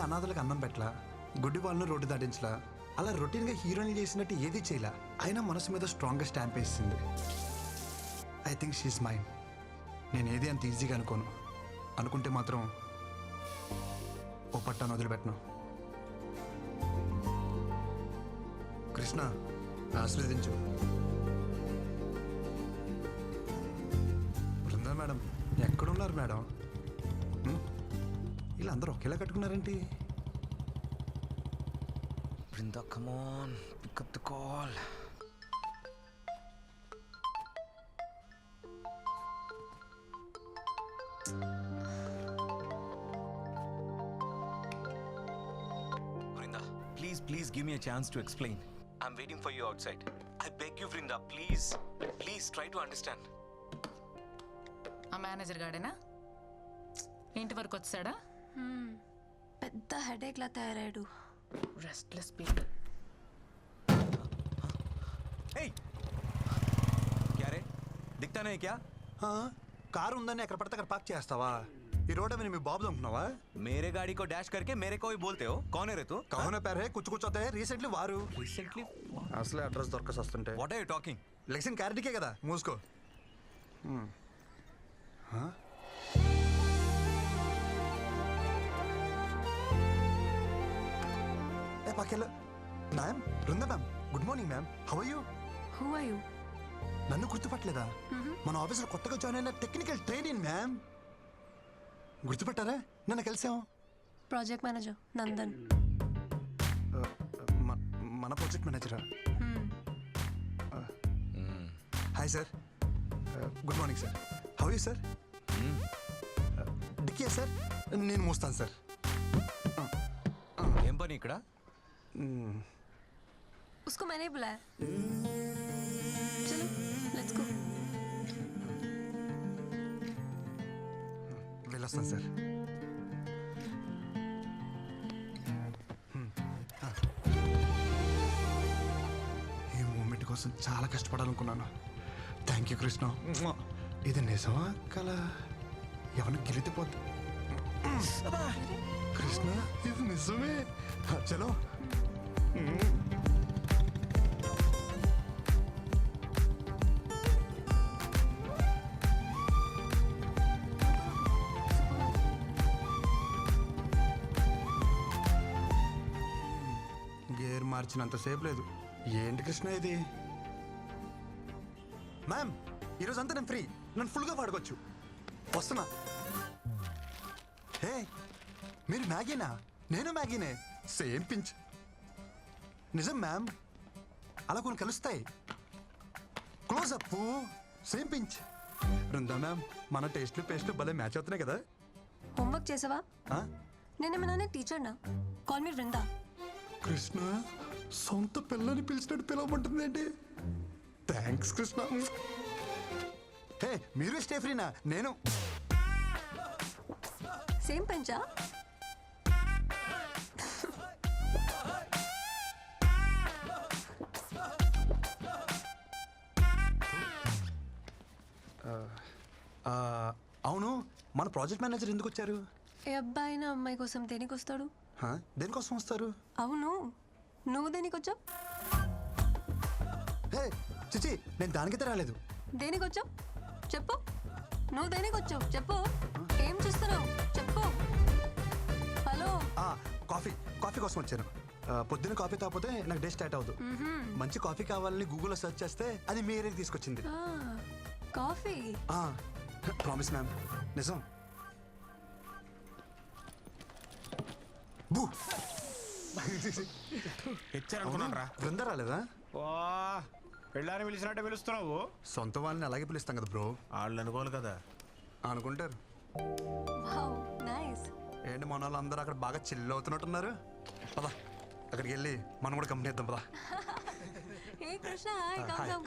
అనాథలకు అన్నం పెట్టలా, గుడ్డి వాళ్ళను రోడ్డు దాటించలా, అలా రొటీన్గా హీరోయిన్ చేసినట్టు ఏది చేయలా. అయినా మనసు మీద స్ట్రాంగ్గా స్టాంప్ వేసింది. I think she's mind. నేను ఏది అంత ఈజీగా అనుకోను. అనుకుంటే మాత్రం ఓ పట్టాను వదిలిపెట్టను. కృష్ణ, ఆశీర్వదించు. బృందా మేడం ఎక్కడున్నారు మేడం? వీళ్ళందరూ ఒకేలా కట్టుకున్నారేంటి? Vrinda, come on, pick up the call. Vrinda, please give me a chance to explain. I'm waiting for you outside. I beg you, Vrinda, please try to understand. ఆ మేనేజర్ గాడేనా ఇంటి వరకు వచ్చాడా? పెద్ద హెడేక్ లా తయారాడు. Restless people. Hey, क्या रे? दिखता नहीं क्या? కారు ఉందని ఎక్కడ పడితే అక్కడ పార్క్ చేస్తావా? ఈ రోడ్ మీద మీ బాబు అనుకున్నావా? मेरे गाड़ी को डैश करके मेरे को ही बोलते हो. कौन है रे तू? కౌన పేరే కూర్చోతే రీసెంట్లీ వారు Recently? అసలే అడ్రస్ దొరకసి వస్తుంటే What are you talking? లెక్సిన్ క్యారెట్కే కదా, మూసుకో. ఏ పక్కెళ్ళు. Ma'am, Vrinda ma'am, good morning ma'am. How are you? Who are you? నన్ను గుర్తుపట్టలేదా? మన ఆఫీసులో కొత్తగా జాయిన్ అయిన టెక్నికల్ ట్రైనింగ్ మ్యామ్. గుర్తుపట్టారా? నన్ను కలిసాం. Project manager Nandan. మన ప్రాజెక్ట్ మేనేజరా? Hi sir, good morning sir. How you sir? డిక్కియా సార్, నేను మోస్తాను సార్. ఏం పని ఇక్కడ? उसको मैंने ही बुलाया. चलो लेट्स गो. వెళ్ళొస్తాను సార్. ఈ మూమెంట్ కోసం చాలా కష్టపడాలనుకున్నాను. Thank you Krishna. ఇది నిజమా కల? ఎవరిని గెలితిపోద్ది? కృష్ణ, ఇది నిజమే. చలో. గేర్ మార్చినంతసేపు లేదు. ఏంటి కృష్ణ ఇది? మ్యామ్, ఈరోజు అంతా నేను ఫ్రీ. నన్ను ఫుల్గా వాడుకోవచ్చు. వస్తున్నా. హే, మీరు మ్యాగీనా? నేను మ్యాగీనే. Same pinch. నిజం మ్యామ్, అలా కొన్ని కలుస్తాయి. Closeup, same pinch. Vrinda ma'am, మన టేస్ట్లు పేస్ట్లు భలే మ్యాచ్ అవుతున్నాయి కదా. होमवर्क చేసావా? నేనేమన్నా టీచర్ నా? Call me Vrinda. కృష్ణ, సొంత పిల్లని పిలిచినట్టు పిలవమంటుంది ఏంటి? థ్యాంక్స్ కృష్ణ. హే, మీరు స్టే ఫ్రీనా? నేను సేమ్ పెంచా? అవును, మన ప్రాజెక్ట్ మేనేజర్ ఎందుకు వచ్చారు? ఏ అబ్బాయి నా అమ్మాయి కోసం దేనికి వస్తాడు? దేనికోసం వస్తారు? అవును, నువ్వు దేనికి వచ్చావు? హే చిచి, నేను దానికైతే రాలేదు. దేనికి వచ్చావు చెప్పు. నువ్వు దేనికి వచ్చావు చెప్పు. ఏం చూస్తున్నావు చెప్పు. హలో. కాఫీ కోసం వచ్చాను. పొద్దున్న కాఫీ తాగిపోతే నాకు డే స్టార్ట్ అవ్వదు. మంచి కాఫీ కావాలని గూగుల్లో సెర్చ్ చేస్తే అది మీ ఏరియాకి తీసుకొచ్చింది. కాఫీ? ప్రామిస్ మ్యామ్, నిజం. బృంద రాలేదా? పెళ్ళాన్ని పిలిచినట్టే పిలుస్తున్నావు. సొంత వాళ్ళని అలాగే పిలుస్తాం కదా బ్రో. వాళ్ళు అనుకోవాలి కదా. అనుకుంటారు. ఏంటి మన వాళ్ళు అందరూ అక్కడ బాగా చిల్ అవుతున్నట్టున్నారు. పదా, అక్కడికి వెళ్ళి మనం కూడా కంపెనీ ఇద్దాం. పదా. Hey Krishna, hi.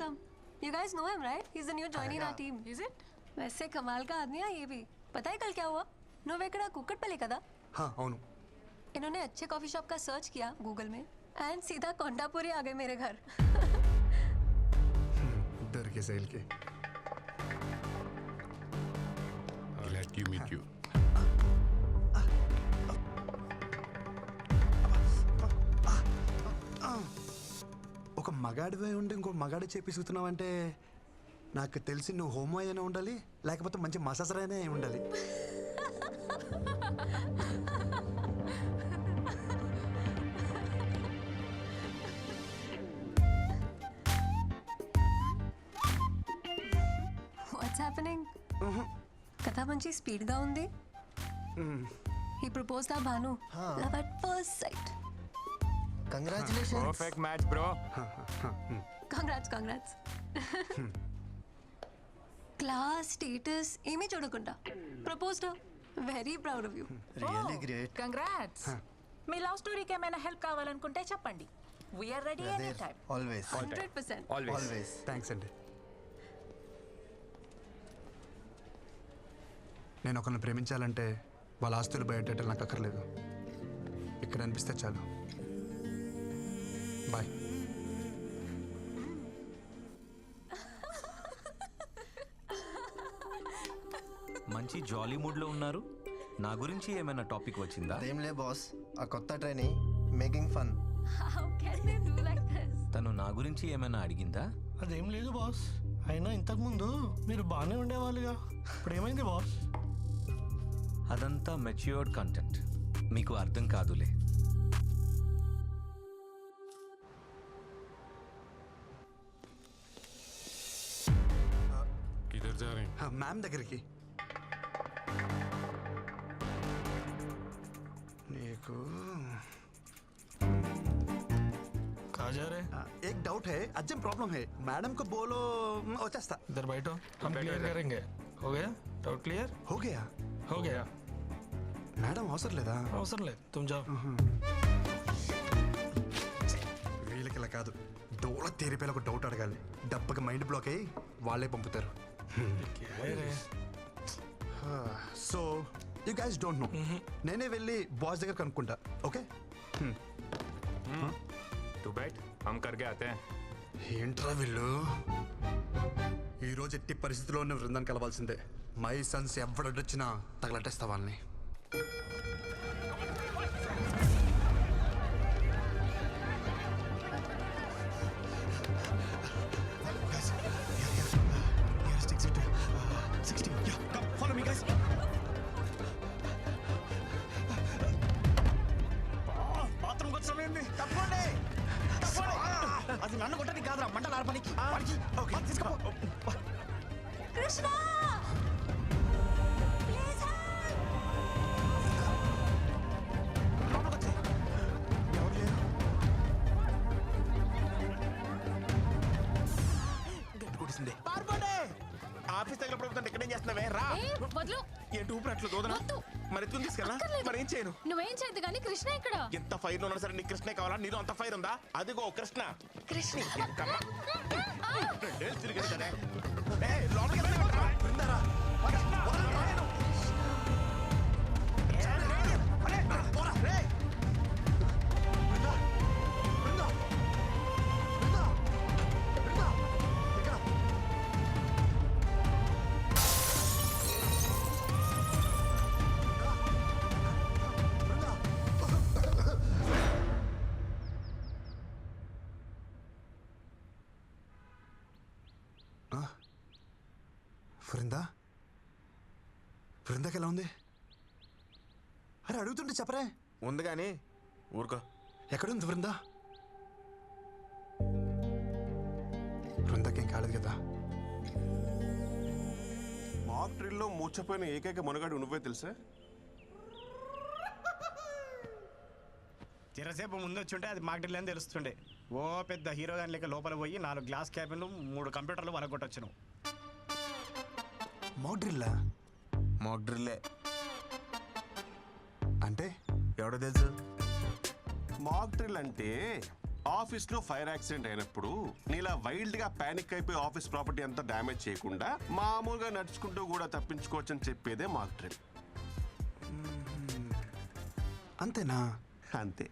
Come. You guys know him, right? He's the new joining our team. Is it? वैसे कमाल का आदमी है ये भी. पता है कल क्या हुआ? నువ్వెక్కడ కుక్కట్పల్లి కదా? అవును. इन्होंने अच्छे कॉफी शॉप का सर्च किया गूगल में एंड सीधा कोंडापुरी आ गए मेरे घर. दरके सेल के. Glad to meet you. ఒక మగాడివే ఉండి ఇంకో మగాడి చేపిస్తున్నావు అంటే నాకు తెలిసి నువ్వు హోమో అయినా ఉండాలి, లేకపోతే మంచి మసాజర్ అయినా అయి ఉండాలి. What's happening? కథ మంచి స్పీడ్గా ఉంది. ఈ ప్రపోజ్ దా Bhanu love at first sight. Congratulations. Perfect match bro. Congrats. Class status ఏమీ చూడకుండా propose very proud of you. Really great. Congrats. మీ లవ్ స్టోరీకి ఏమైనా హెల్ప్ కావాలనుకుంటే చెప్పండి. We're ready any time. Always 100%. Always. Thanks అండి. నేను ఒకరిని ప్రేమించాలంటే వాళ్ళ ఆస్తులు బయటెట్టాలి నాకు అక్కర్లేదు. ఇక్కడ అనిపిస్తే చాలు. బాయ్. మంచి జాలీ మూడ్లో ఉన్నారు. నా గురించి ఏమైనా టాపిక్ వచ్చిందా? అదేం లే బాస్, ఆ కొత్త training making fun. How can they do like this? తను నా గురించి ఏమైనా అడిగిందా? అదేం లేదు బాస్. అయినా ఇంతకుముందు మీరు బాగానే ఉండేవాళ్ళుగా, ఇప్పుడు ఏమైంది బాస్? అదంతా మెచ్యూర్డ్ కంటెంట్, మీకు అర్థం కాదులే. మ్యామ్ దగ్గరికి. నీకు कहाँ जा रहे? एक डाउट है, अर्जेंट प्रॉब्लम है. मैडम को बोलो వచ్చేస్తా. इधर बैठो, हम क्लियर करेंगे. हो गया? Doubt clear? हो गया. हो गया. మేడం అవసరం లేదా? అవసరం లేదు, तुम जाओ. వీళ్ళకి ఇలా కాదు, డోల తేరిపోయి ఒక డౌట్ అడగాలి. డబ్బకి మైండ్ బ్లాక్ అయ్యి వాళ్ళే పంపుతారు. क्या है रे? So you guys don't know. నేనే వెళ్ళి బాస్ దగ్గర కనుక్కుంటా. ఓకే? तू बैठ, हम करके आते हैं. ఏంట్రా వీళ్ళు? ఈరోజు ఎట్టి పరిస్థితుల్లో ఉన్న బృందాన్ని కలవాల్సిందే. మై సన్స్ ఎవడొచ్చినా తగలట్టేస్తా వాళ్ళని. అది నన్ను కొట్టని కాదురా, మంటలు ఆర్పనికి. కృష్ణ! Please help! ఆఫీస్ దగ్గర ప్రభుత్వం ఇక్కడేం చేస్తున్నావే? రా. వద్దు. ఏంటి ఊపిరి దోదన? వద్దు. మరి ఎత్తుకుని తీసుకెళ్ళా? అక్కర్లేదు. మరి ఏం చేయను? నువ్వేం చేయద్దు కానీ కృష్ణ ఇక్కడ. ఎంత ఫైర్ ఉన్నా సరే నీకు కృష్ణే కావాలా? నీలో అంత ఫైర్ ఉందా? అదిగో కృష్ణ. కృష్ణ. ఎంకమ్మా. రెండేళ్ళు తిరిగాడు కదా. ఏయ్, లోపలికి వెళ్ళమంటావా? బృందారా. కృష్ణ. పోరా, రేయ్. బృందాకి ఎలా ఉంది? అరే అడుగుతుంటే చెప్పరే. ఉంది కానీ ఊరుకో. ఎక్కడుంది బృందా? బృందాకి ఏం కాలేదు కదా? మాక్ డ్రిల్లో మూర్చపోయిన ఏకైక మునగాడు నువ్వే తెలుసా? చిరసేపు ముందు వచ్చుంటే అది మాకు డ్రిల్ అని తెలుస్తుండే. ఓ పెద్ద హీరో దాని లెక్క లోపల పోయి 4 గ్లాస్ క్యాబిన్లు 3 కంప్యూటర్లు వలగొట్టొచ్చును. మాక్ డ్రిల్లా? మాక్ డ్రిల్లే అంటే ఎవడో తెలుసు? మాక్ డ్రిల్ అంటే ఆఫీస్లో ఫైర్ యాక్సిడెంట్ అయినప్పుడు నీలా వైల్డ్గా ప్యానిక్ అయిపోయి ఆఫీస్ ప్రాపర్టీ అంతా డ్యామేజ్ చేయకుండా మామూలుగా నడుచుకుంటూ కూడా తప్పించుకోవచ్చు అని చెప్పేదే మాక్ డ్రిల్. అంతేనా? అంతే.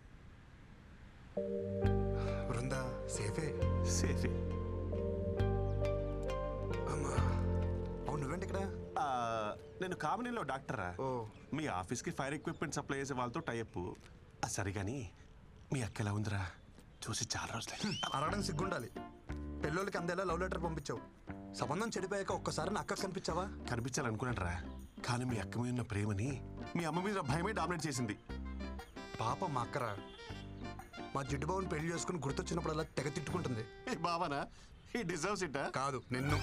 బృందా సేఫే? సేఫే. అమ్మా, అవును నువ్వేంటి ఇక్కడ? నేను కామినీలో డాక్టరా. ఓ. మీ ఆఫీస్కి ఫైర్ ఎక్విప్మెంట్ సప్లై చేసే వాళ్ళతో టైఅప్. సరే కానీ మీ అక్క ఎలా ఉందిరా? చూసి చాలా రోజులు అరగడం సిగ్గుండాలి. పెళ్ళోళ్ళకి అందేలా లవ్ లెటర్ పంపించావు. సంబంధం చెడిపోయాక ఒక్కసారి నా అక్క కనిపించావా? కనిపించాలనుకున్నాను రా, కానీ మీ అక్క మీద ఉన్న ప్రేమని మీ అమ్మ మీద భయమే డామినేట్ చేసింది. పాప మా అక్కరా. మా జిడ్డు బాబుని పెళ్లి చేసుకుని గుర్తొచ్చినప్పుడల్లా తెగ తిట్టుకుంటుంది. ఏ బావనా, ఈ డిజర్వ్స్ ఇట్టా? కాదు నిన్ను.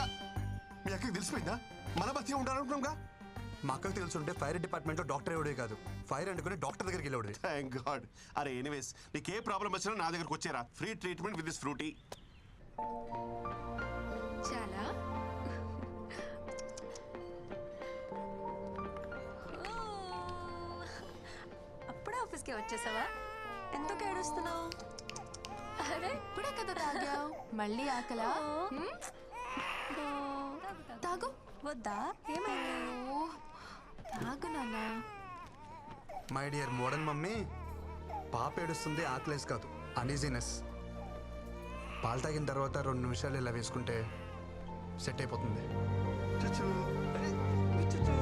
మీ అక్కకి తెలిసిపోయిందా? మన బతి ఉండాలనుకున్నాగా. మా అక్కకు తెలుసుంటే ఫైర్ డిపార్ట్మెంట్లో డాక్టర్ ఎవడే కాదు, ఫైర్ అనుకుని డాక్టర్ దగ్గరికి వెళ్ళేవాడు. Thank God. అరే ఎనీవేస్, నీకు ఏ ప్రాబ్లం వచ్చినా నా దగ్గరకు వచ్చేరా. Free treatment with this Frooti. చాలా అప్పుడే ఆఫీస్కి వచ్చేసావా? ఎందుకు ఏడుస్తున్నావు? అరే ఇప్పుడే కదా తాగావు, మళ్ళీ ఆకలా? తాగు. వద్దా? ఏమైంది? ఓ, తాగు నాన్న. మై డియర్ మోడర్న్ మమ్మీ, పాప ఏడుస్తుంది ఆకలేసి కాదు, అనీజీనెస్. పాలు తాగిన తర్వాత 2 నిమిషాలు ఇలా వేసుకుంటే సెట్ అయిపోతుంది. చుచూ. చుచూ.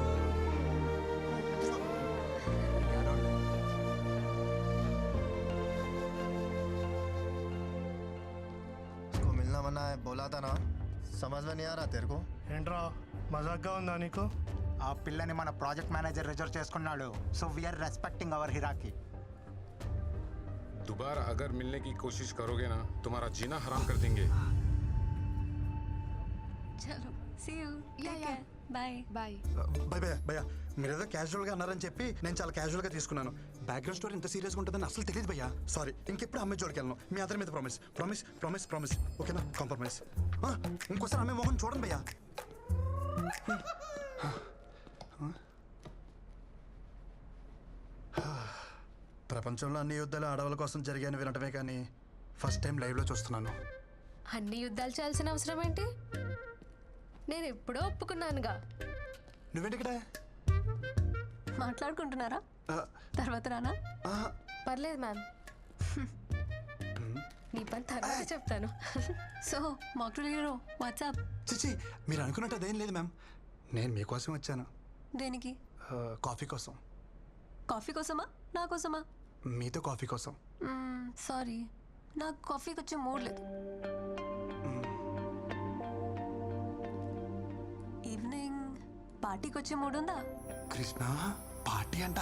इसको मिलना मना है बोला था ना, समझ में नहीं आ रहा तेरे को? ఏంట్రా మజాక్గా ఉందా నీకు? ఆ పిల్లని మన ప్రాజెక్ట్ మేనేజర్ రిజర్వ్ చేసుకున్నాడు. So we're respecting our hierarchy. दोबारा अगर मिलने की कोशिश करोगे ना, तुम्हारा जीना हराम कर देंगे. చలో see you. Yeah, yeah. Bye. Bye. భయ భయ భయ, మీరేదో క్యాజువల్గా అన్నారని చెప్పి నేను చాలా క్యాజువల్గా తీసుకున్నాను. బ్యాక్గ్రౌండ్ స్టోరీ ఇంత సీరియస్గా ఉంటుందని అసలు తెలియదు భయ్యా. సారీ, ఇంకెప్పుడు అమ్మాయి జోడికి వెళ్ళను. మీ అందరి మీద ప్రామిస్ ప్రామిస్ ప్రామిస్ ప్రామిస్. ఓకేనా? కాంప్రమైజ్. ఇంకోసారి అమ్మాయి మొహం చూడండి భయ్యా. ప్రపంచంలో అన్ని యుద్ధాలు ఆడవాళ్ళ కోసం జరిగాయని వినటమే కానీ ఫస్ట్ టైం లైవ్లో చూస్తున్నాను. అన్ని యుద్ధాలు చేయాల్సిన అవసరం ఏంటి? నేను ఎప్పుడో ఒప్పుకున్నానుగా. నువ్వేంటి ఇక్కడ? మాట్లాడుకుంటున్నారా? తర్వాత రానా? పర్లేదు మ్యామ్, నీ పని తర్వాత చెప్తాను. సో మాక్టల్ హీరో వాట్సాప్ చిచి, మీరు అనుకున్నట్టు అదేం లేదు మ్యామ్. నేను మీకోసం వచ్చాను. దేనికి? కాఫీ కోసం. కాఫీ కోసమా? నా కోసమా? మీతో కాఫీ కోసం. సారీ, నాకు కాఫీకి వచ్చే మూడ్ లేదు. ఈవినింగ్ పార్టీకి వచ్చే మూడ్ ఉందా? కృష్ణ పార్టీ అంట.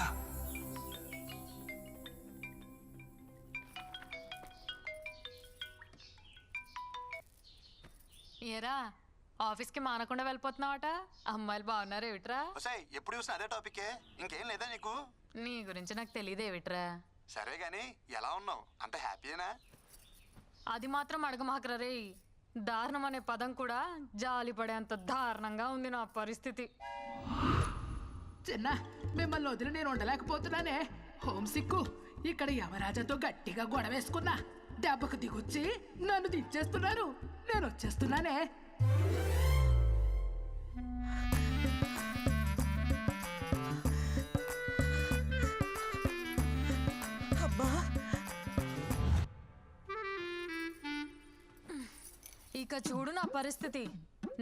ఏరా ఆఫీస్కి మానకుండా వెళ్ళిపోతున్నావట? అమ్మాయిలు బాగున్నారు ఏమిట్రా? ఎప్పుడు చూసినా అదే టాపిక్, ఇంకేం లేదా నీకు? నీ గురించి నాకు తెలియదు ఏమిట్రా. సరే గానీ ఎలా ఉన్నావు? అంత హ్యాపీయేనా? అది మాత్రం అడగమాకరా రే. దారుణం అనే పదం కూడా జాలి పడేంత దారుణంగా ఉంది నా పరిస్థితి. చిన్న మిమ్మల్ని వదిలి నేను ఉండలేకపోతున్నానే. హోమ్ సిక్కు. ఇక్కడ యమరాజాతో గట్టిగా గొడవేసుకున్నా. దెబ్బకు దిగొచ్చి నన్ను దించేస్తున్నారు. నేను వచ్చేస్తున్నానే. ఇక చూడు నా పరిస్థితి.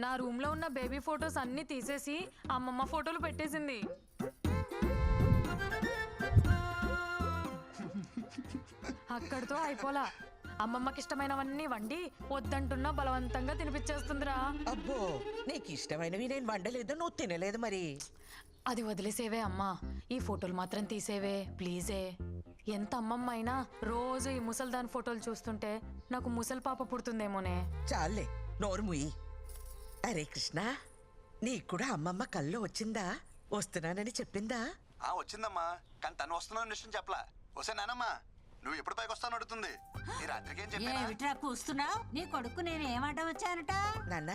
నా రూమ్ లో ఉన్న బేబీ ఫొటోస్ అన్ని తీసేసి అమ్మమ్మ ఫోటోలు పెట్టేసింది. అక్కడితో అయిపోలా. అమ్మమ్మకి ఇష్టమైనవన్నీ వండి వద్దంటున్నా బలవంతంగా తినిపించేస్తుందిరా. అబ్బో, నీకు ఇష్టమైనవి నేను వండలేదు, నువ్వు తినలేదు మరి. అది వదిలేసేవే అమ్మా, ఈ ఫోటోలు మాత్రం తీసేవే ప్లీజే. ఎంత అమ్మమ్మ అయినా రోజు ఈ ముసల్దాన్ ఫోటోలు చూస్తుంటే నాకు ముసలి పాప పుడుతుందేమోనే. చాలే, నోరు ముయ్యి. అరే కృష్ణ, నీకు కూడా అమ్మమ్మ కల్లో వచ్చిందా? వస్తున్నానని చెప్పిందా? వచ్చిందమ్మా, కానీ తను వస్తున్నాను విషయం చెప్పలా. వస్తే నానమ్మా, నువ్వు ఎప్పుడు పైకి వస్తాను అడుగుతుంది. ఈ రాత్రికి ఏం చెప్పా? కూస్తున్నావు? నీ కొడుకు నేను ఏమంట వచ్చానట? నాన్న,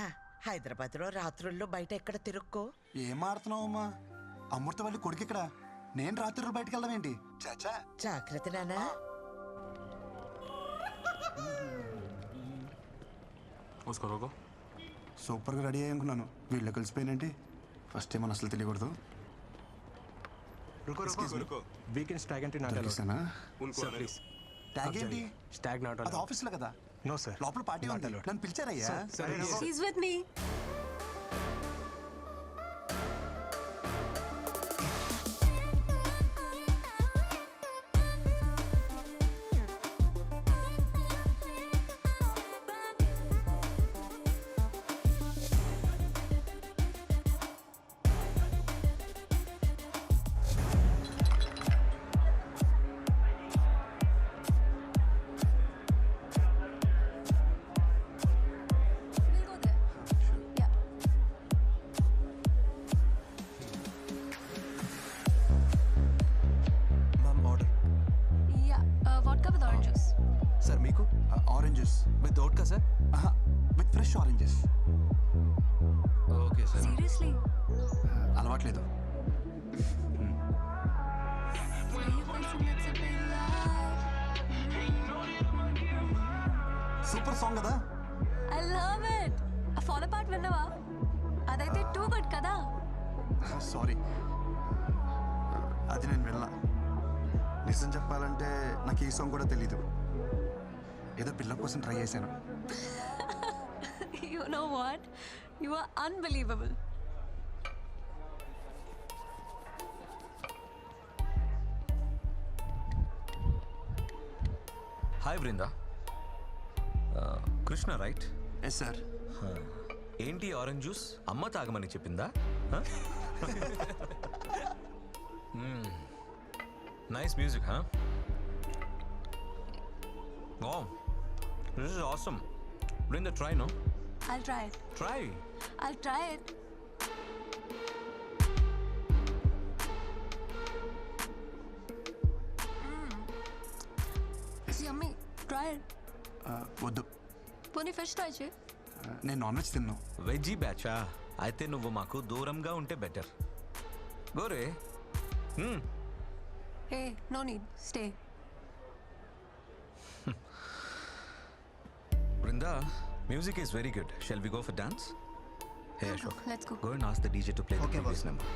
హైదరాబాద్ లో రాత్రుల్లో బయట ఎక్కడ తిరుక్కో. ఏం ఆడుతున్నావు అమ్మా? అమృతవల్లి కొడుకు ఇక్కడ, నేను రాత్రి బయటకు వెళ్దాం ఏంటి? చాచా జాగ్రత్త నాన్న. సూపర్గా రెడీ అయ్యి అనుకున్నాను, వీళ్ళు కలిసిపోయినంటే ఫస్ట్ టైం అసలు తెలియకూడదు. వీకెండ్స్ ట్యాగ్ అంటే దొరికిస్తానా? ప్లీజ్. ట్యాగ్ ఏంటి? స్టాగ్ నాట్ అది ఆఫీస్లో కదా. No sir. లోపల పార్టీ ఉంది, నన్ను పిలిచారయ్యా. She's with me. వితౌట్ కా sir? With fresh oranges. Okay sir. Seriously అలవాట్లేదు. సూపర్ సాంగ్ కదా. I love it. ఆ ఫాలో పార్ట్ విన్నావా? అదైతే టూ గుడ్ కదా. సారీ, అది నేను వెళ్ళా. నిజం చెప్పాలంటే నాకు ఈ సాంగ్ కూడా తెలీదు. ఏదో పిల్ల కోసం ట్రై చేశాను. You know what? You are unbelievable. Hi Brinda. Krishna right? Yes sir. ఏంటి ఆరెంజ్ జ్యూస్ అమ్మ తాగమని చెప్పిందా? నైస్ మ్యూజిక్, హా? Wow, this is awesome. Brinda, try, no? I'll try it. Try. I'll try it. It's yummy. Try it. వద్దు, పోనీ fish try చేయి. నేను non veg తిన్నాను. వెజ్జీ బ్యాచా? అయితే నువ్వు మాకు దూరంగా ఉంటే better. Gore. Hey, no need. Stay. Brinda, music is very good. Shall we go for dance? Hey Ashok, Let's go. go and ask the DJ to play the Okay, previous boss. number.